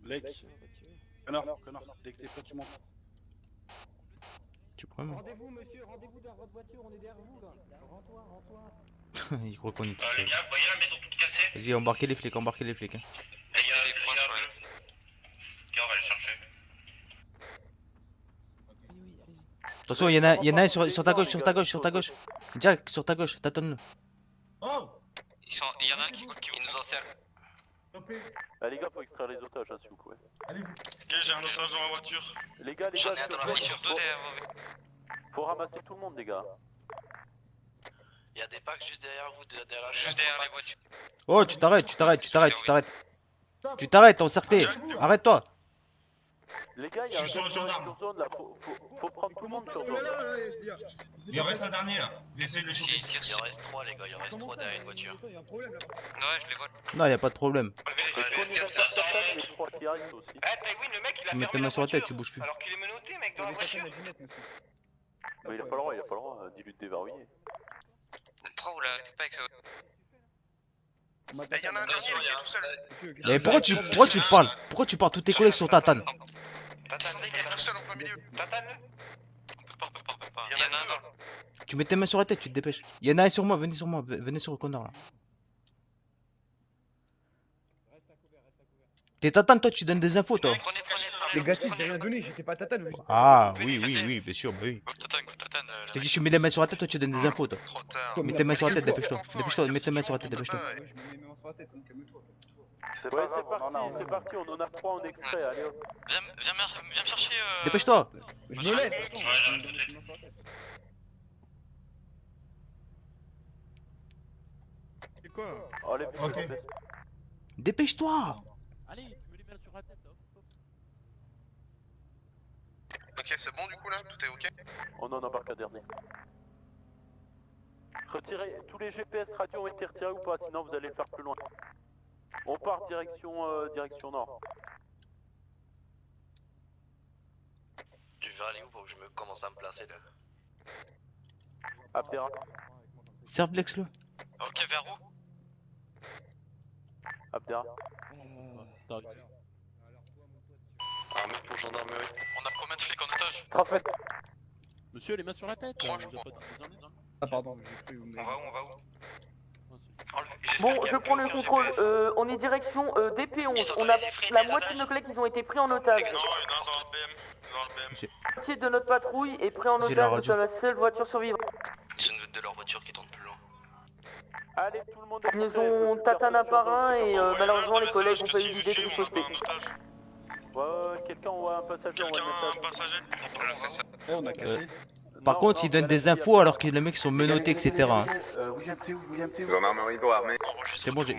Lec. Connard, dès que t'es prêt, tu montes. Tu prends moi. Rendez-vous monsieur, rendez-vous dans votre voiture, on est derrière vous là. Rends-toi. Il reconnaît tout Les seul. gars, vous voyez la maison toute cassée? Vas-y, embarquez les flics, embarquez les flics. Hein. Et il y a les points sur le... Ok, on va les chercher. Attention, il y en a un sur ta gauche, sur ta gauche. Direct, sur ta gauche, tâtonne-le. Oh! Il y en a un qui nous encercle. Stopez! Ah les gars, faut extraire les otages, hein, s'il vous plaît. Allez-vous! Ok, j'ai un otage dans ma voiture. Les gars, J'en ai un dans la voiture, deux derrière vous. faut ramasser tout le monde, les gars. Il y a des packs juste derrière vous, derrière la juste derrière les voitures. Oh, tu t'arrêtes, encerclé. Arrête-toi. Les gars, il y a un Je suis sur le gendarme. sur zone là, faut prendre tout le monde sur zone. Il en reste un dernier là. Il essaye de le choper. Il en reste 3 les gars, il en reste 3 derrière une voiture. Ouais, je les vois. Non, y a pas de problème. Est-ce qu'on irait faire certaines, les trois qui arrivent aussi? Eh, Taïwin, le mec il a Tu mets tes mains sur la tête, tu bouges plus. alors qu'il est menotté, mec, dans la voiture. Mais il a pas le droit, dis-lui de déverrouiller. Prends ou là, c'est pas avec ça. Il y en a un dernier, il est tout seul. Mais pourquoi tu parles? Pourquoi tu parles tous tes collègues sur Tatane? Tatane, il est tout seul en plein milieu. Tatane. Il y en a un dans. Tu mets tes mains sur la tête, tu te dépêches. Il y en a un sur moi, venez sur le connard là. T'es Tatane, toi, tu donnes des infos, toi. Prenez. Négatif, j'ai rien donné, j'étais pas tatane. Ah, oui, bien sûr, bah oui. Tatane. Je t'ai dit, tu mets les mains sur la tête, toi, tu donnes des infos, toi. Trop tard. Mets tes mains sur la tête, dépêche-toi. Dépêche-toi, mets tes mains sur la tête, dépêche-toi. Je mets mes mains sur la tête, calme-toi. Ouais, c'est parti, on en a 3 en extrait, allez hop. Viens me chercher. Dépêche-toi. Je me lève. C'est quoi? Oh, les Ok. Dépêche-toi. Allez, tu mets les mains sur la tête, hop. Ok, c'est bon du coup là, tout est ok. On en embarque un dernier. Retirez, tous les GPS radio ont été retirés ou pas, sinon vous allez le faire plus loin. On part direction nord. Tu vas aller où pour que je me commence à me placer là? Abdera, Servlex-le. Ok, vers où? Abdera. Un mec pour gendarmerie. On a combien de flics en otage? Transmet. Monsieur, les mains sur la tête. Trois, Vous je avez crois. pas de besoin, les uns. Ah pardon, j'ai cru vous me On va où? Bon, je prends le contrôle. On est direction DP11. On a la moitié de nos collègues qui ont été pris en otage. Non, il y en a un dans le BM. La moitié de notre patrouille est pris en J'ai la otage. Nous radio. sommes la seule voiture survivante. Ils sont de leur voiture qui tourne plus loin. Allez, tout le monde est Ils prêt, nous ont tatane un par un et malheureusement les collègues ont pas eu l'idée de nous sauver. Ouais, quelqu'un envoie un passager, envoie un message. Eh, on a cassé. Par contre, ils donnent des infos alors que les mecs sont menottés, etc. hein. William, t'es où? Gendarmerie pour armée. C'est bon, j'ai.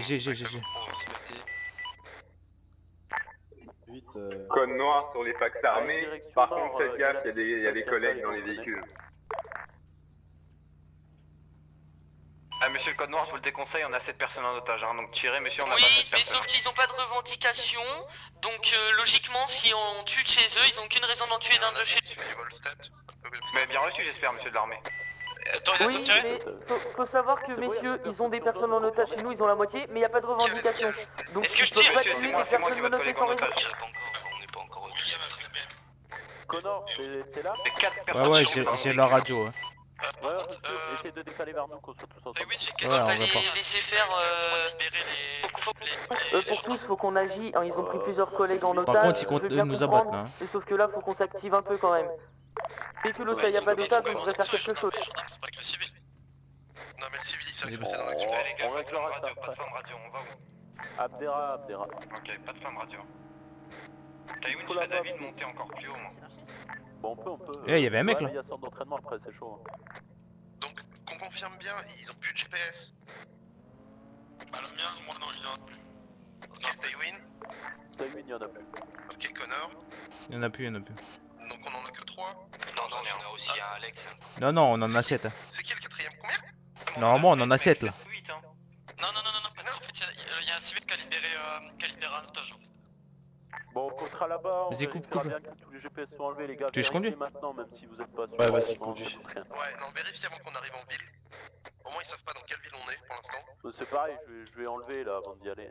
Vite, Code noir sur les fax armés. Par contre, faites gaffe, il y a des collègues dans les véhicules. Ah monsieur le code noir, je vous le déconseille, on a 7 personnes en otage, hein, donc tirez monsieur, on a pas Oui, 7 mais personnes. sauf qu'ils n'ont pas de revendication. Donc logiquement, si on tue de chez eux, ils n'ont qu'une raison d'en tuer d'un de chez eux. Mais bien reçu j'espère monsieur de l'armée. Oui, mais faut savoir que messieurs, ils ont des personnes en otage chez nous, ils ont la moitié, mais il n'y a pas de revendication. Donc Est-ce que ils je peuvent tire pas monsieur, tuer c'est des moi personnes qui vais menotées collègue sans en raison. otage. On n'est pas encore Connor, t'es là? C'est 4 personnes. Ouais, sur le j'ai la radio. Hein. Ouais, essaye de décaler vers nous, qu'on soit tous ensemble. Oui, j'ai Ouais, on va pas. Laisser faire. Pour tous, faut qu'on agisse. Ils ont pris plusieurs collègues en otage. Par contre, ils je comptent veux bien nous comprendre, abattre là. Hein. mais sauf que là, faut qu'on s'active un peu quand même. Véhicule où ça y a pas d'otage, on devrait faire quelque chose. C'est pas que le civil. Non mais le civil il s'est Allez, dans l'activité les gars, on réglera ça pas de après. flamme radio, on va où? Abdera. Ok, pas de flamme radio. Taïwin, Faut tu fais la David base. monter encore plus haut moi. Bon, on peut. Eh, y avait un mec, là. Il y a centre d'entraînement après, c'est chaud. Hein. Donc, qu'on confirme bien, ils ont plus de GPS. Bah le mien, moi non, il en a plus. Ok, Taïwin. Taïwin, il y en a plus. Ok, Connor. Il y en a plus. Donc on en a que 3. Non, j'en ai un aussi, il y a Alex. Non, on en a 7. Hein. C'est qui le quatrième? Combien? Normalement, on en a 7 là. 8, hein. Non, en fait, il y a un civil qui a libéré un otage. Bon, on comptera là-bas, on Vas-y, coupe, vérifiera coupe. bien que tous les GPS sont enlevés, les gars. Tu veux que je Vérifiez conduise maintenant, même si vous êtes pas sûr. Ouais, vas-y, conduis. Ouais, non, vérifiez avant qu'on arrive en ville. Au moins, ils savent pas dans quelle ville on est pour l'instant. C'est pareil, je vais enlever là avant d'y aller.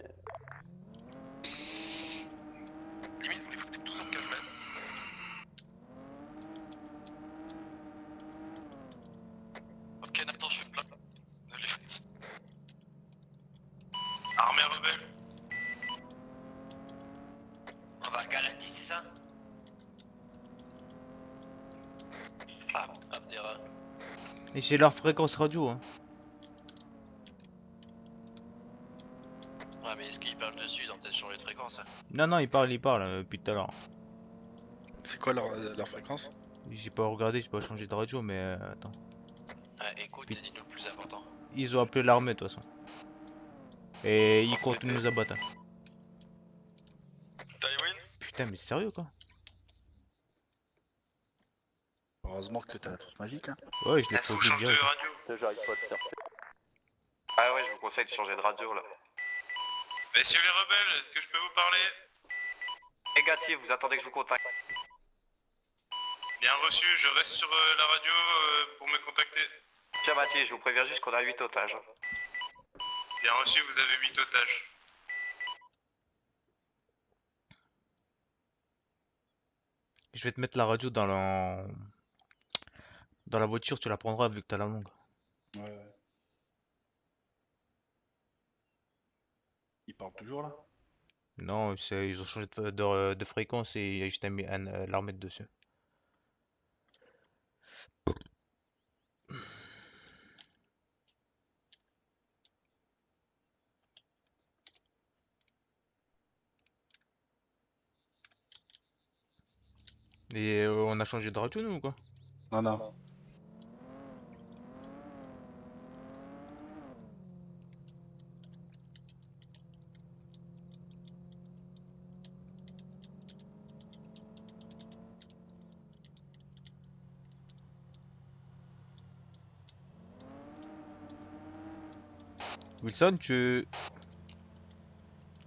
Limite, vous les foutez tous en calme. Ok, Nathan, je suis plein. Ne les faites. Armée rebelle. On va à Galati, c'est ça? Ah, Abdera. Et j'ai leur fréquence radio, hein. Ouais, mais est-ce qu'ils parlent dessus? Ils ont peut-être changé de fréquence. Non, non, ils parlent depuis tout à l'heure. C'est quoi leur fréquence? J'ai pas regardé, j'ai pas changé de radio, mais attends. Écoute, dis-nous le plus important. Ils ont appelé l'armée de toute façon. Et ils comptent nous abattre. Hein. Tywin? Putain, mais c'est sérieux quoi? Heureusement que t'as la trousse magique là. Ouais, je l'ai trouvé direct. radio. Déjà, il faut le chercher. Ah ouais, je vous conseille de changer de radio là. Messieurs les rebelles, est-ce que je peux vous parler? Négatif, vous attendez que je vous contacte. Bien reçu, je reste sur la radio pour me contacter. Tiens Mathis, je vous préviens juste qu'on a 8 otages. Bien reçu, vous avez 8 otages. Je vais te mettre la radio dans la voiture, tu la prendras vu que t'as la longue. Ouais. Ils parlent toujours là? Non, ils ont changé de fréquence et je t'ai mis l'armée dessus. Et on a changé de radio nous ou quoi? Non, non. Wilson, tu...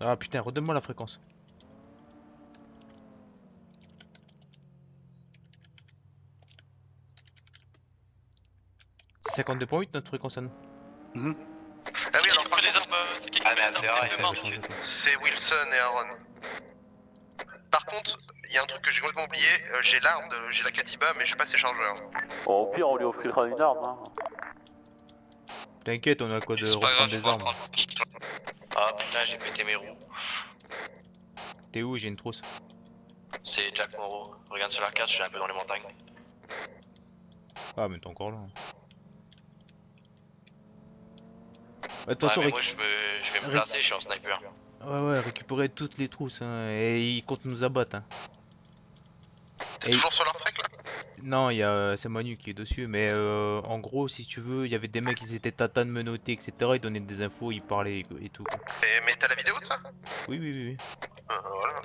Ah putain, redonne-moi la fréquence. C'est 52.8 notre fréquence à nous. Ah oui, alors par contre, Ah mais Abdera, il a Changer. c'est Wilson et Aaron. Par contre, il y a un truc que j'ai complètement oublié, j'ai l'arme, j'ai la Katiba, mais j'ai pas ses chargeurs. Bon, au pire, on lui offrira une arme. Hein. T'inquiète, on a quoi de reprendre des armes. Ah putain, j'ai pété mes roues. T'es où? J'ai une trousse. C'est Jack Moreau. Regarde sur la carte, je suis un peu dans les montagnes. Ah mais t'es encore là. De toute façon, moi je vais me placer, je suis en sniper. ouais, récupérer toutes les trousses hein, et ils comptent nous abattre. Hein. T'es Et- toujours sur leur frec là? Non, il y a c'est Manu qui est dessus, mais en gros, si tu veux, il y avait des mecs qui étaient tatanes, menottés, etc. Ils donnaient des infos, ils parlaient et tout. Quoi. Mais t'as la vidéo de ça? Oui. Voilà.